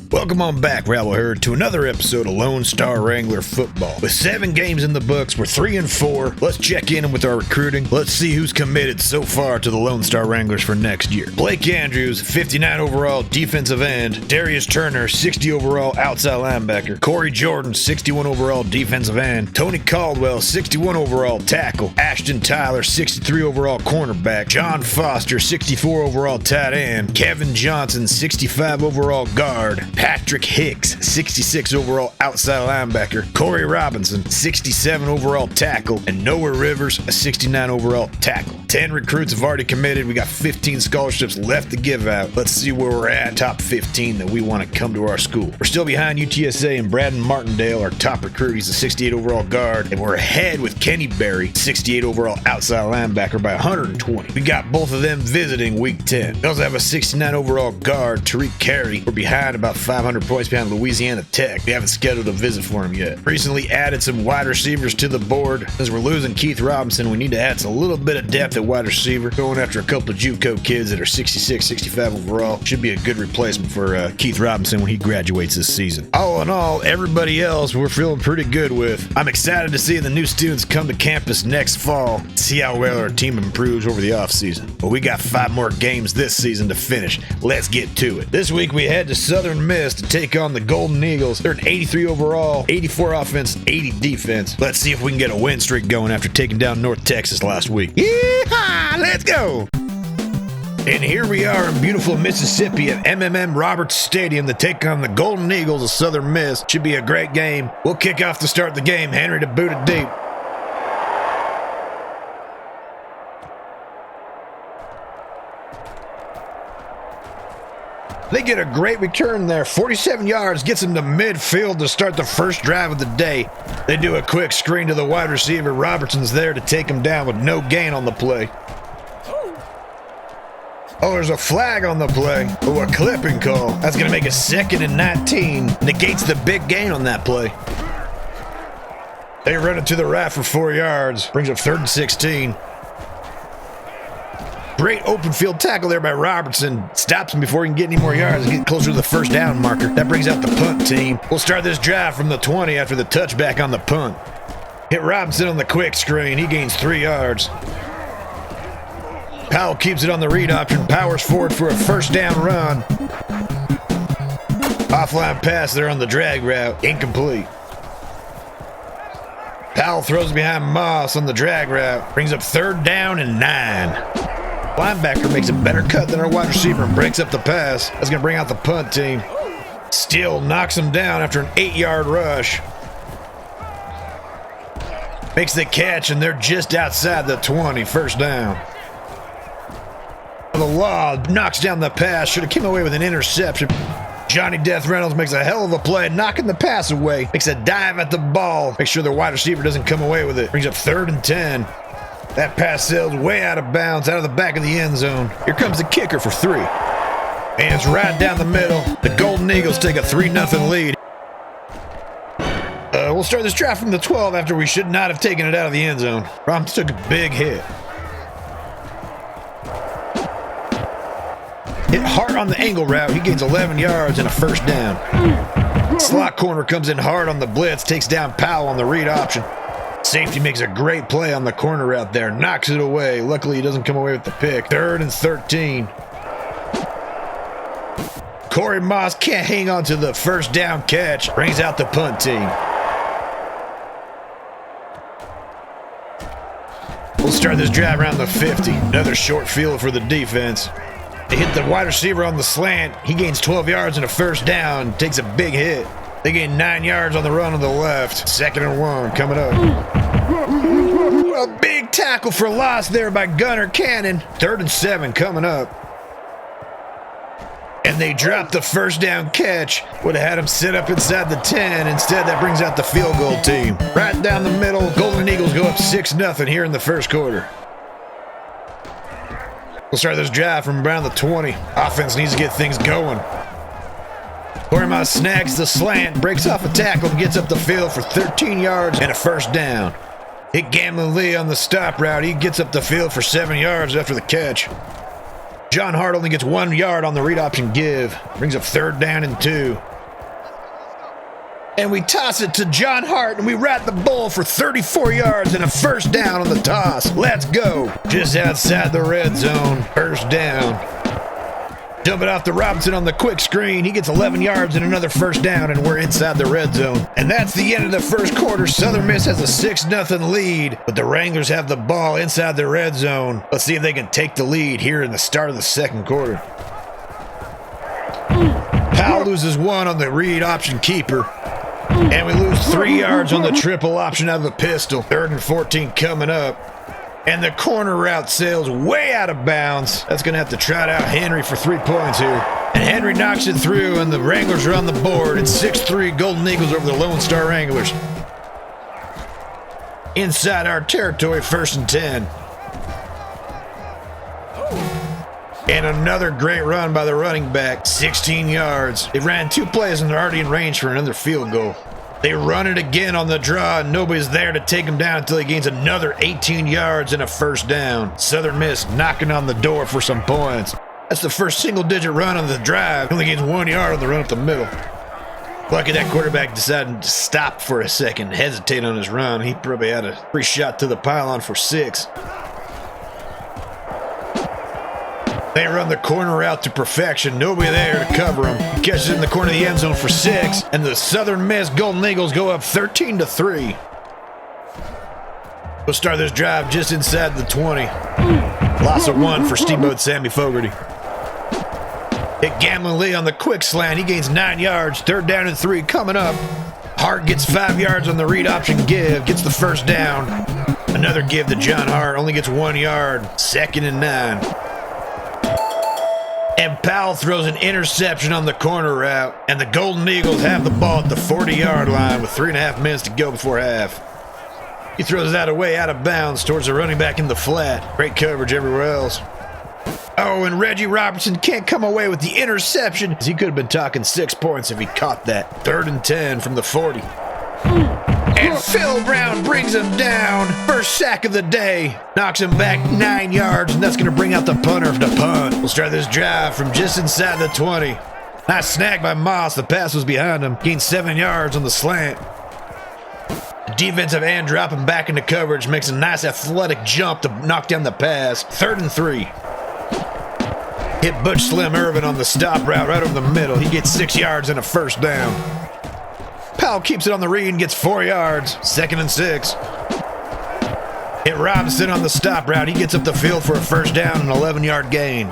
Welcome on back, Rabble Herd, to another episode of Lone Star Wrangler football. With 7 games in the books, we're 3-4. Let's check in with our recruiting. Let's see who's committed so far to the Lone Star Wranglers for next year. Blake Andrews, 59 overall defensive end. Darius Turner, 60 overall outside linebacker. Corey Jordan, 61 overall defensive end. Tony Caldwell, 61 overall tackle. Ashton Tyler, 63 overall cornerback. John Foster, 64 overall tight end. Kevin Johnson, 65 overall guard. Patrick Hicks, 66 overall outside linebacker. Corey Robinson, 67 overall tackle. And Noah Rivers, a 69 overall tackle. 10 recruits have already committed. We got 15 scholarships left to give out. Let's see where we're at. Top 15 that we want to come to our school. We're still behind UTSA and Braden Martindale, our top recruit. He's a 68 overall guard. And we're ahead with Kenny Berry, 68 overall outside linebacker by 120. We got both of them visiting week 10. We also have a 69 overall guard, Tariq Carey. We're behind about 500 points behind Louisiana Tech. We haven't scheduled a visit for him yet. Recently added some wide receivers to the board. Since we're losing Keith Robinson, we need to add a little bit of depth at wide receiver. Going after a couple of JUCO kids that are 66, 65 overall. Should be a good replacement for Keith Robinson when he graduates this season. All in all, everybody else we're feeling pretty good with. I'm excited to see the new students come to campus next fall. See how well our team improves over the offseason. But we got 5 more games this season to finish. Let's get to it. This week we head to Southern Miss to take on the Golden Eagles. They're an 83 overall, 84 offense, 80 defense. Let's see if we can get a win streak going after taking down North Texas last week. Yeehaw! Let's go! And here we are in beautiful Mississippi at Roberts Stadium to take on the Golden Eagles of Southern Miss. Should be a great game. We'll kick off to start the game. Henry to boot it deep. They get a great return there. 47 yards gets them to midfield to start the first drive of the day. They do a quick screen to the wide receiver. Robertson's there to take him down with no gain on the play. Oh, there's a flag on the play. Oh, a clipping call. That's going to make a 2nd and 19. Negates the big gain on that play. They run it to the right for 4 yards. Brings up 3rd and 16. Great open field tackle there by Robertson. Stops him before he can get any more yards and get closer to the first down marker. That brings out the punt team. We'll start this drive from the 20 after the touchback on the punt. Hit Robinson on the quick screen. He gains 3 yards. Powell keeps it on the read option. Powers forward for a first down run. Offline pass there on the drag route. Incomplete. Powell throws behind Moss on the drag route. Brings up 3rd down and 9. Linebacker makes a better cut than our wide receiver and breaks up the pass. That's going to bring out the punt team. Still knocks him down after an 8-yard rush. Makes the catch, and they're just outside the 20. First down. The Law knocks down the pass. Should have came away with an interception. Johnny Death Reynolds makes a hell of a play, knocking the pass away. Makes a dive at the ball. Make sure the wide receiver doesn't come away with it. Brings up 3rd and 10. That pass sails way out of bounds, out of the back of the end zone. Here comes the kicker for 3. Hands right down the middle. The Golden Eagles take a 3-0 lead. We'll start this drive from the 12 after we should not have taken it out of the end zone. Robbins took a big hit. Hit hard on the angle route. He gains 11 yards and a first down. Slot corner comes in hard on the blitz. Takes down Powell on the read option. Safety makes a great play on the corner route there. Knocks it away. Luckily, he doesn't come away with the pick. 3rd and 13. Corey Moss can't hang on to the first down catch. Brings out the punt team. We'll start this drive around the 50. Another short field for the defense. They hit the wide receiver on the slant. He gains 12 yards and a first down. Takes a big hit. They gain 9 yards on the run on the left. 2nd and 1 coming up. A big tackle for loss there by Gunnar Cannon. 3rd and 7 coming up. And they drop the first down catch. Would have had him sit up inside the 10. Instead, that brings out the field goal team. Right down the middle. Golden Eagles go up 6-0 here in the first quarter. We'll start this drive from around the 20. Offense needs to get things going. Corey snags the slant, breaks off a tackle, and gets up the field for 13 yards and a first down. Hit Gamlin Lee on the stop route. He gets up the field for 7 yards after the catch. John Hart only gets 1 yard on the read option give. Brings up 3rd down and 2. And we toss it to John Hart, and we rat the bull for 34 yards and a first down on the toss. Let's go. Just outside the red zone. First down. Dump it off to Robinson on the quick screen. He gets 11 yards and another first down, and we're inside the red zone. And that's the end of the first quarter. Southern Miss has a 6-0 lead, but the Wranglers have the ball inside the red zone. Let's see if they can take the lead here in the start of the second quarter. Powell loses 1 on the read option keeper. And we lose 3 yards on the triple option out of the pistol. 3rd and 14 coming up. And the corner route sails way out of bounds. That's going to have to trot out Henry for 3 points here. And Henry knocks it through, and the Wranglers are on the board. It's 6-3 Golden Eagles over the Lone Star Wranglers. Inside our territory, 1st and 10. And another great run by the running back, 16 yards. They ran 2 plays and they're already in range for another field goal. They run it again on the draw, and nobody's there to take him down until he gains another 18 yards and a first down. Southern Miss knocking on the door for some points. That's the first single-digit run on the drive. He only gains 1 yard on the run up the middle. Lucky that quarterback decided to stop for a second, hesitate on his run. He probably had a free shot to the pylon for 6. They run the corner out to perfection. Nobody there to cover him. He catches it in the corner of the end zone for 6. And the Southern Miss Golden Eagles go up 13-3. We'll start this drive just inside the 20. Loss of 1 for Steamboat Sammy Fogarty. Hit Gamblin Lee on the quick slant. He gains 9 yards. 3rd down and 3 coming up. Hart gets 5 yards on the read option give. Gets the first down. Another give to John Hart. Only gets 1 yard. 2nd and 9. And Powell throws an interception on the corner route, and the Golden Eagles have the ball at the 40-yard line with 3.5 minutes to go before half. He throws that away out of bounds towards the running back in the flat. Great coverage everywhere else. Oh, and Reggie Robertson can't come away with the interception. He could have been talking 6 points if he caught that. 3rd and 10 from the 40. And Phil Brown brings him down. First sack of the day. Knocks him back 9 yards, and that's going to bring out the punter to punt. We'll start this drive from just inside the 20. Nice snag by Moss. The pass was behind him. Gained 7 yards on the slant. The defensive end dropping back into coverage. Makes a nice athletic jump to knock down the pass. 3rd and 3. Hit Butch Slim Irvin on the stop route right over the middle. He gets 6 yards and a first down. Powell keeps it on the read and gets 4 yards. 2nd and 6. Hit Robinson on the stop route. He gets up the field for a first down and 11-yard gain.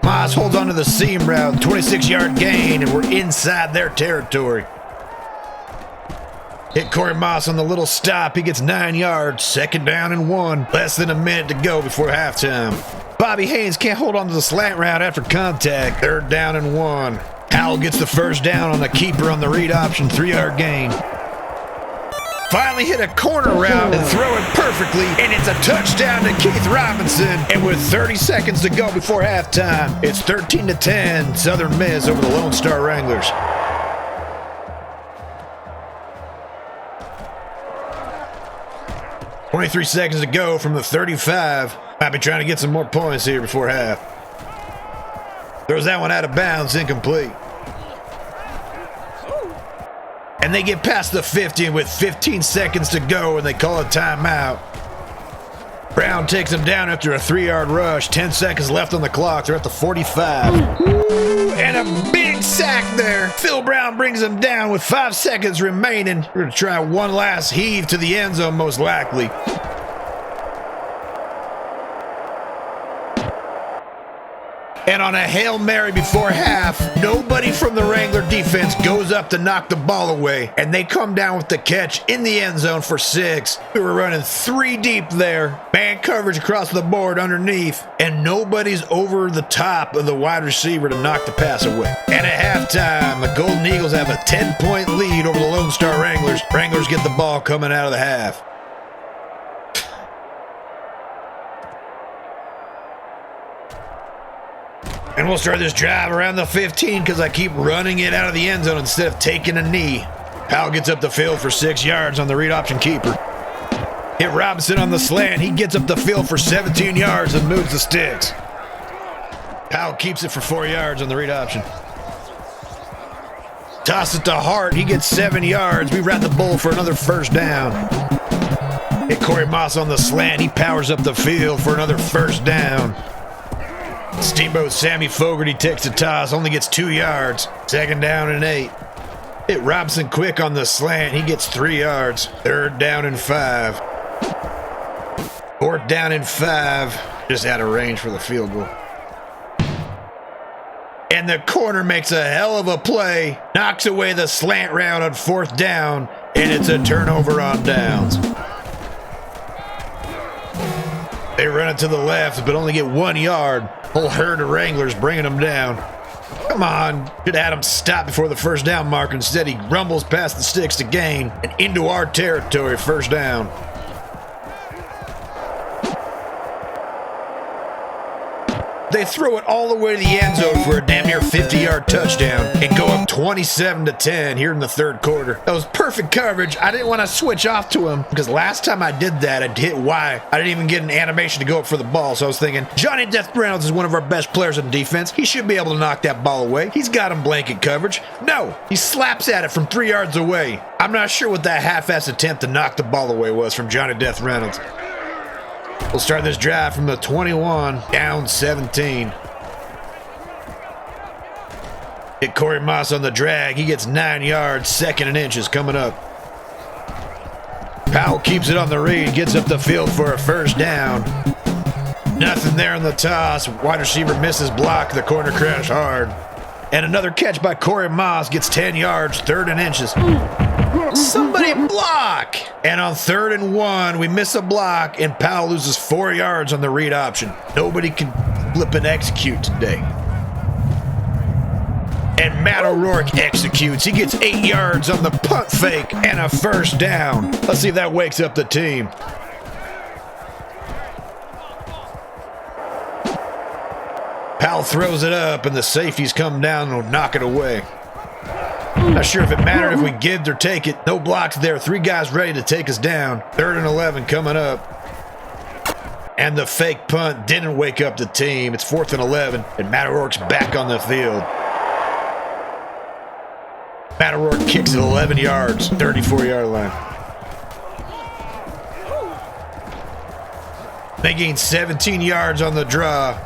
Moss holds onto the seam route. 26-yard gain, and we're inside their territory. Hit Corey Moss on the little stop. He gets 9 yards. 2nd down and 1. Less than a minute to go before halftime. Bobby Haynes can't hold on to the slant route after contact. 3rd down and 1. Howell gets the first down on the keeper on the read option, 3-yard gain. Finally hit a corner route and throw it perfectly, and it's a touchdown to Keith Robinson. And with 30 seconds to go before halftime, it's 13-10, Southern Miss over the Lone Star Wranglers. "23 seconds to go from the 35. Might be trying to get some more points here before half. Throws that one out of bounds, incomplete. And they get past the 50 with 15 seconds to go, and they call a timeout. Brown takes them down after a 3-yard rush. 10 seconds left on the clock. They're at the 45. And a big sack there. Phil Brown brings them down with 5 seconds remaining. We're going to try one last heave to the end zone, most likely. And on a Hail Mary before half, nobody from the Wrangler defense goes up to knock the ball away. And they come down with the catch in the end zone for 6. We were running 3 deep there. Man coverage across the board underneath. And nobody's over the top of the wide receiver to knock the pass away. And at halftime, the Golden Eagles have a 10-point lead over the Lone Star Wranglers. Wranglers get the ball coming out of the half. And we'll start this drive around the 15 because I keep running it out of the end zone instead of taking a knee. Powell gets up the field for 6 yards on the read option keeper. Hit Robinson on the slant. He gets up the field for 17 yards and moves the sticks. Powell keeps it for 4 yards on the read option. Toss it to Hart. He gets 7 yards. We ride the bull for another first down. Hit Corey Moss on the slant. He powers up the field for another first down. Steamboat Sammy Fogarty takes the toss. Only gets 2 yards. 2nd down and 8. Hit Robson quick on the slant. He gets 3 yards. 3rd down and 5. 4th down and 5. Just out of range for the field goal. And the corner makes a hell of a play, knocks away the slant route on 4th down, and it's a turnover on downs. They run it to the left, but only get 1 yard. Whole herd of Wranglers bringing them down. Come on, should have had him stop before the first down marker. Instead, he rumbles past the sticks to gain and into our territory, 1st down. They throw it all the way to the end zone for a damn near 50-yard touchdown and go up 27-10 here in the 3rd quarter. That was perfect coverage. I didn't want to switch off to him because last time I did that, I'd hit Y. I didn't even get an animation to go up for the ball, so I was thinking, Johnny Death Reynolds is one of our best players in defense. He should be able to knock that ball away. He's got him blanket coverage. No, he slaps at it from 3 yards away. I'm not sure what that half-ass attempt to knock the ball away was from Johnny Death Reynolds. We'll start this drive from the 21, down 17. Hit Corey Moss on the drag. He gets 9 yards, 2nd and inches coming up. Powell keeps it on the read, gets up the field for a first down. Nothing there on the toss. Wide receiver misses block. The corner crash hard. And another catch by Corey Moss gets 10 yards, 3rd and inches. Somebody block! And on 3rd and 1, we miss a block, and Powell loses 4 yards on the read option. Nobody can flip and execute today. And Matt O'Rourke executes. He gets 8 yards on the punt fake and a first down. Let's see if that wakes up the team. Powell throws it up, and the safeties come down and will knock it away. Not sure if it mattered if we give or take it. No blocks there. 3 guys ready to take us down. 3rd and 11 coming up. And the fake punt didn't wake up the team. It's 4th and 11, and Matt O'Rourke's back on the field. Matt O'Rourke kicks it 11 yards, 34-yard line. They gain 17 yards on the draw.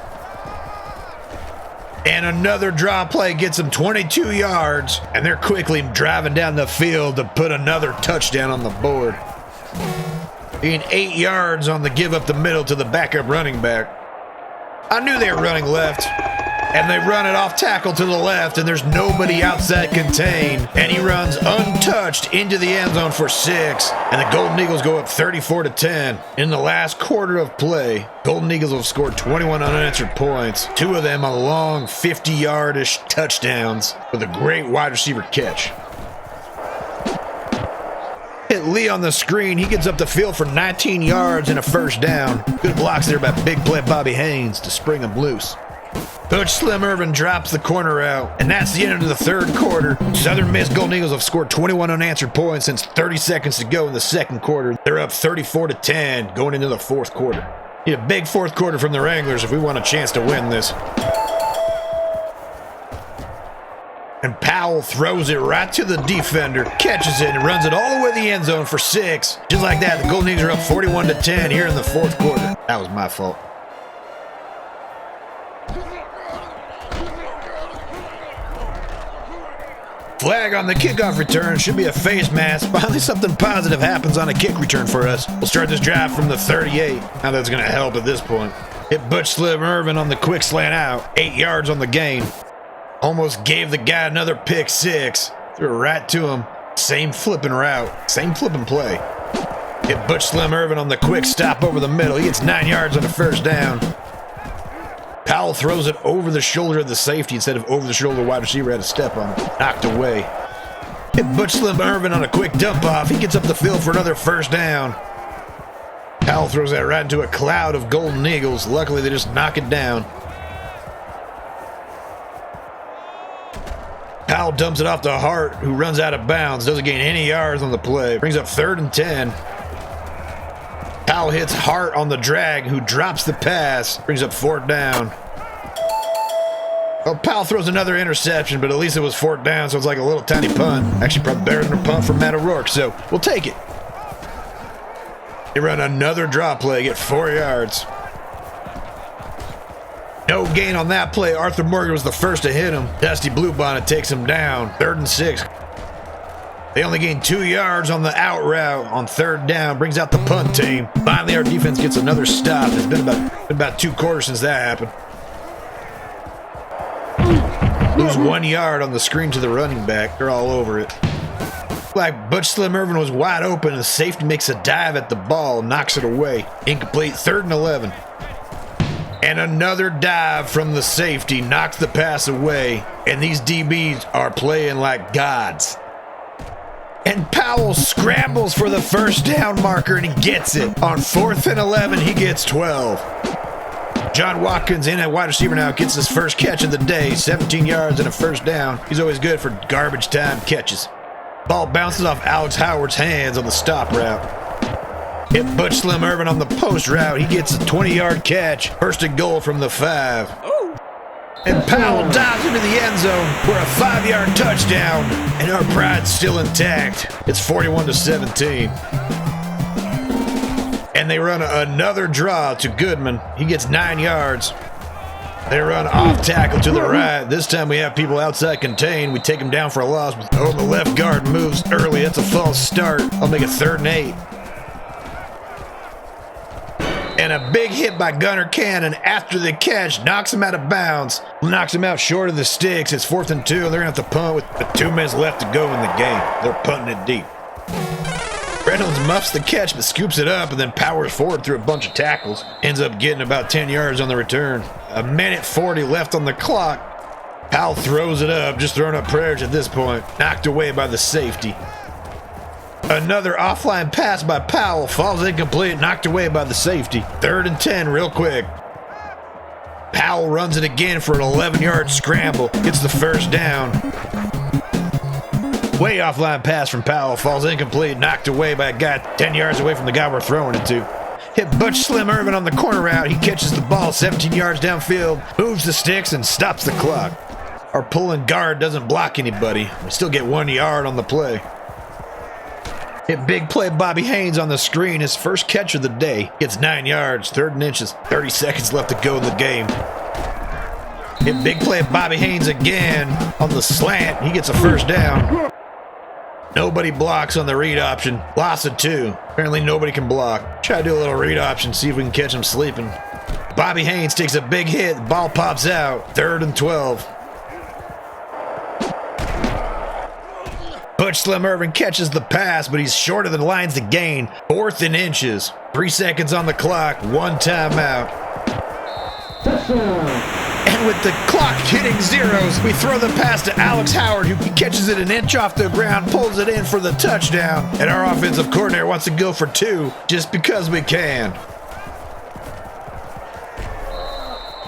And another draw play gets them 22 yards, and they're quickly driving down the field to put another touchdown on the board. Being 8 yards on the give up the middle to the backup running back. I knew they were running left, and they run it off tackle to the left, and there's nobody outside contained, and he runs untouched into the end zone for 6, and the Golden Eagles go up 34-10. In the last quarter of play, Golden Eagles have scored 21 unanswered points, 2 of them on long 50-yard-ish touchdowns with a great wide receiver catch. Hit Lee on the screen. He gets up the field for 19 yards and a first down. Good blocks there by big play Bobby Haynes to spring him loose. Coach Slim Irvin drops the corner out, and that's the end of the 3rd quarter. Southern Miss Golden Eagles have scored 21 unanswered points since 30 seconds to go in the 2nd quarter. They're up 34-10 going into the 4th quarter. Need a big 4th quarter from the Wranglers if we want a chance to win this. And Powell throws it right to the defender, catches it, and runs it all the way to the end zone for 6. Just like that, the Golden Eagles are up 41-10 here in the 4th quarter. That was my fault. Flag on the kickoff return. Should be a face mask. Finally, something positive happens on a kick return for us. We'll start this drive from the 38. Now that's going to help at this point. Hit Butch Slim Irvin on the quick slant out. 8 yards on the gain. Almost gave the guy another pick 6. Threw it right to him. Same flipping route. Same flipping play. Hit Butch Slim Irvin on the quick stop over the middle. He gets 9 yards on the first down. Powell throws it over the shoulder of the safety instead of over the shoulder. The wide receiver had a step on it. Knocked away. Hit Butch Slim Irvin on a quick dump off. He gets up the field for another first down. Powell throws that right into a cloud of Golden Eagles. Luckily, they just knock it down. Powell dumps it off to Hart, who runs out of bounds. Doesn't gain any yards on the play. Brings up 3rd and 10. Powell hits Hart on the drag, who drops the pass. Brings up 4th down. Well, Powell throws another interception, but at least it was 4th down, so it's like a little tiny punt. Actually, probably better than a punt from Matt O'Rourke, so we'll take it. They run another draw play, get 4 yards. No gain on that play. Arthur Morgan was the first to hit him. Dusty Bluebonnet takes him down. 3rd and 6. They only gained 2 yards on the out route on 3rd down. Brings out the punt team. Finally, our defense gets another stop. It's been about 2 quarters since that happened. Lose 1 yard on the screen to the running back. They're all over it. Like Butch Slim Irvin was wide open, and the safety makes a dive at the ball, knocks it away. Incomplete, 3rd and 11. And another dive from the safety knocks the pass away, and these DBs are playing like gods. And Powell scrambles for the 1st down marker, and he gets it. On 4th and 11, he gets 12. John Watkins in at wide receiver now gets his first catch of the day, 17 yards and a 1st down. He's always good for garbage time catches. Ball bounces off Alex Howard's hands on the stop route. Hit Butch Slim Irvin on the post route. He gets a 20-yard catch. 1st and goal from the 5. And Powell dives into the end zone for a 5-yard touchdown. And our pride's still intact. It's 41-17. And they run another draw to Goodman. He gets 9 yards. They run off tackle to the right. This time we have people outside contained. We take him down for a loss. Oh, the left guard moves early. That's a false start. I'll make it 3rd and 8. And a big hit by Gunnar Cannon after the catch knocks him out of bounds. Knocks him out short of the sticks. It's 4th and 2. They're going to have to punt with 2 minutes left to go in the game. They're punting it deep. Reynolds muffs the catch but scoops it up and then powers forward through a bunch of tackles. Ends up getting about 10 yards on the return. 1:40 left on the clock. Powell throws it up, just throwing up prayers at this point. Knocked away by the safety. Another offline pass by Powell falls incomplete, knocked away by the safety. 3rd and 10 real quick. Powell runs it again for an 11-yard scramble. Gets the 1st down. Way offline pass from Powell falls incomplete, knocked away by a guy 10 yards away from the guy we're throwing it to. Hit Butch Slim Irvin on the corner route. He catches the ball 17 yards downfield, moves the sticks, and stops the clock. Our pulling guard doesn't block anybody. We still get 1 yard on the play. Hit big play Bobby Haynes on the screen. His first catch of the day. Gets 9 yards, 3rd and inches. 30 seconds left to go in the game. Hit big play Bobby Haynes again on the slant. He gets a 1st down. Nobody blocks on the read option. Loss of 2. Apparently nobody can block. Try to do a little read option, see if we can catch him sleeping. Bobby Haynes takes a big hit. Ball pops out. 3rd and 12. Butch Slim Irvin catches the pass, but he's short of the lines to gain. 4th and inches. 3 seconds on the clock. 1 timeout. And with the clock hitting zeros, we throw the pass to Alex Howard, who catches it an inch off the ground, pulls it in for the touchdown. And our offensive coordinator wants to go for 2 just because we can.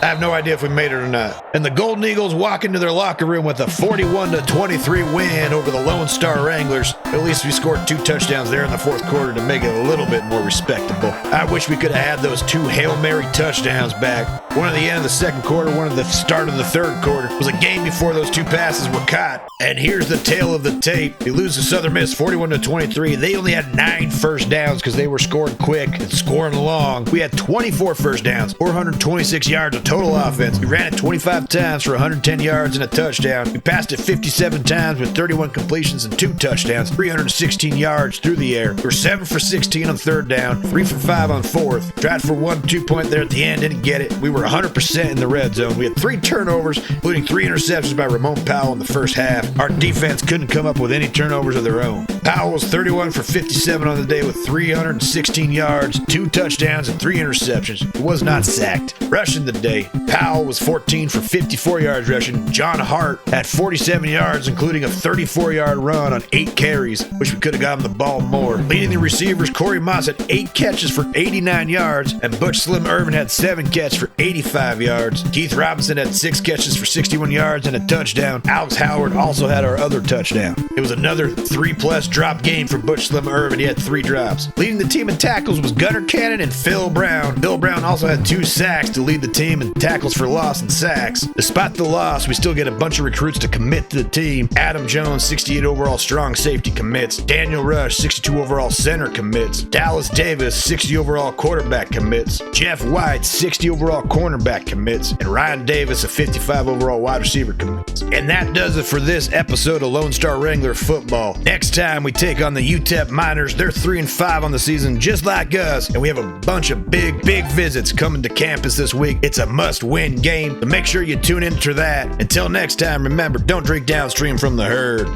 I have no idea if we made it or not. And the Golden Eagles walk into their locker room with a 41-23 win over the Lone Star Wranglers. At least we scored 2 touchdowns there in the 4th quarter to make it a little bit more respectable. I wish we could have had those 2 Hail Mary touchdowns back. One at the end of the 2nd quarter, one at the start of the 3rd quarter. It was a game before those 2 passes were caught. And here's the tail of the tape. They lose to Southern Miss 41-23. They only had 9 first downs because they were scoring quick and scoring long. We had 24 first downs, 426 yards of total offense. We ran it 25 times for 110 yards and a touchdown. We passed it 57 times with 31 completions and 2 touchdowns, 316 yards through the air. We were 7 for 16 on 3rd down, 3 for 5 on 4th. Tried for 1 2-point there at the end, didn't get it. We were 100% in the red zone. We had 3 turnovers, including 3 interceptions by Ramon Powell in the first half. Our defense couldn't come up with any turnovers of their own. Powell was 31 for 57 on the day with 316 yards, 2 touchdowns, and 3 interceptions. He was not sacked. Rushing the day, Powell was 14 for 54 yards rushing. John Hart had 47 yards, including a 34-yard run on 8 carries. Wish we could have gotten the ball more. Leading the receivers, Corey Moss had 8 catches for 89 yards, and Butch Slim Irvin had 7 catches for 85 yards. Keith Robinson had 6 catches for 61 yards and a touchdown. Alex Howard also had our other touchdown. It was another 3+ drop game for Butch Slim Irvin. He had 3 drops. Leading the team in tackles was Gunnar Cannon and Phil Brown. Phil Brown also had 2 sacks to lead the team in 7 tackles for loss and sacks. Despite the loss, we still get a bunch of recruits to commit to the team. Adam Jones, 68 overall strong safety commits. Daniel Rush, 62 overall center commits. Dallas Davis, 60 overall quarterback commits. Jeff White, 60 overall cornerback commits. And Ryan Davis, a 55 overall wide receiver commits. And that does it for this episode of Lone Star Wrangler football. Next time we take on the UTEP Miners. They're 3-5 on the season, just like us, and we have a bunch of big visits coming to campus this week. It's a must-win game, so make sure you tune in to that. Until next time, remember, don't drink downstream from the herd.